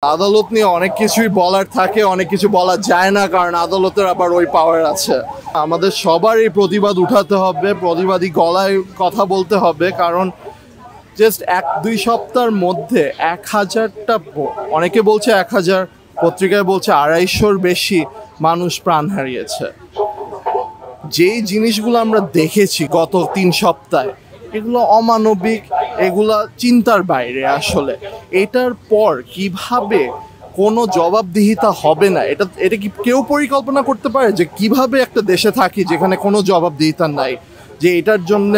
আদালত নিয়ে অনেক কিছুই বলার থাকে, অনেক কিছু বলা যায় না, কারণ আদালতের আবার ওই পাওয়ার আছে। আমাদের সবারই প্রতিবাদ উঠাতে হবে, প্রতিবাদী গলায় কথা বলতে হবে, কারণ জাস্ট 1-2 সপ্তাহের মধ্যে 1000টা, অনেকে বলছে 1000, পত্রিকায় বলছে 250-র বেশি মানুষ প্রাণ হারিয়েছে। যেই জিনিসগুলো আমরা দেখেছি গত 3 সপ্তাহে, এগুলো অমানবিক, এগুলা চিন্তার বাইরে। আসলে এটার পর কিভাবে কোনো জবাবদিহিতা হবে না, এটা কি কেউ পরিকল্পনা করতে পারে যে কিভাবে একটা দেশে থাকি যেখানে কোনো জবাবদিহিতা নাই? যে এটার জন্য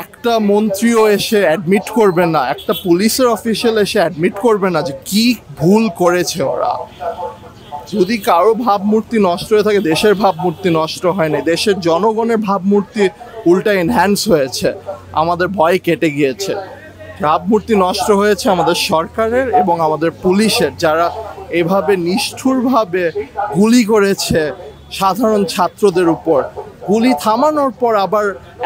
একটা মন্ত্রীও এসে অ্যাডমিট করবে না, একটা পুলিশের অফিসিয়াল এসে অ্যাডমিট করবে না যে কি ভুল করেছে ওরা। যদি কারো ভাবমূর্তি নষ্ট হয়ে থাকে, দেশের ভাবমূর্তি নষ্ট হয় না, দেশের জনগণের ভাবমূর্তি উল্টা এনহ্যান্স হয়েছে, আমাদের ভয় কেটে গিয়েছে। ভাবমূর্তি নষ্ট হয়েছে আমাদের সরকারের এবং আমাদের পুলিশের, যারা এভাবে নিষ্ঠুরভাবে গুলি করেছে সাধারণ ছাত্রদের উপর। গুলি থামানোর পর আবার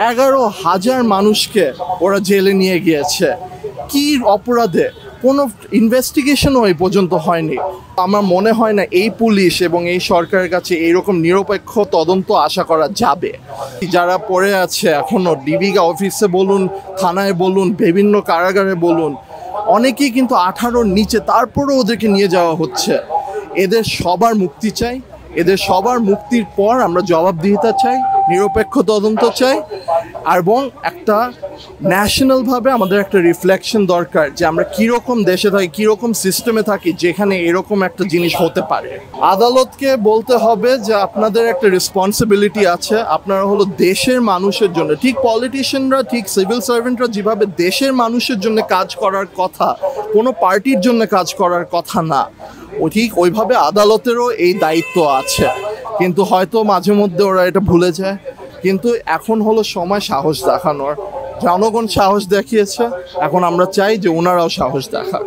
11,000 মানুষকে ওরা জেলে নিয়ে গিয়েছে। কি অপরাধে? কোনো ইনভেস্টিগেশনও এই পর্যন্ত হয়নি। আমার মনে হয় না এই পুলিশ এবং এই সরকারের কাছে এইরকম নিরপেক্ষ তদন্ত আশা করা যাবে। যারা পড়ে আছে এখনও, ডিবি অফিসে বলুন, থানায় বলুন, বিভিন্ন কারাগারে বলুন, অনেকেই কিন্তু 18-র নিচে, তারপরেও ওদেরকে নিয়ে যাওয়া হচ্ছে। এদের সবার মুক্তি চাই। এদের সবার মুক্তির পর আমরা জবাবদিহিতা চাই, নিরপেক্ষ তদন্ত চাই, এবং একটা ন্যাশনালভাবে আমাদের একটা রিফ্লেকশন দরকার যে আমরা কীরকম দেশে থাকি, কীরকম সিস্টেমে থাকি যেখানে এরকম একটা জিনিস হতে পারে। আদালতকে বলতে হবে যে আপনাদের একটা রেসপন্সিবিলিটি আছে, আপনারা হলো দেশের মানুষের জন্য, ঠিক পলিটিশিয়ানরা, ঠিক সিভিল সার্ভেন্টরা যেভাবে দেশের মানুষের জন্য কাজ করার কথা, কোনো পার্টির জন্য কাজ করার কথা না, ঠিক ওইভাবে আদালতেরও এই দায়িত্ব আছে। কিন্তু হয়তো মাঝে মধ্যে ওরা এটা ভুলে যায়। কিন্তু এখন হলো সময় সাহস দেখানোর। জনগণ সাহস দেখিয়েছে, এখন আমরা চাই যে ওনারাও সাহস দেখাক।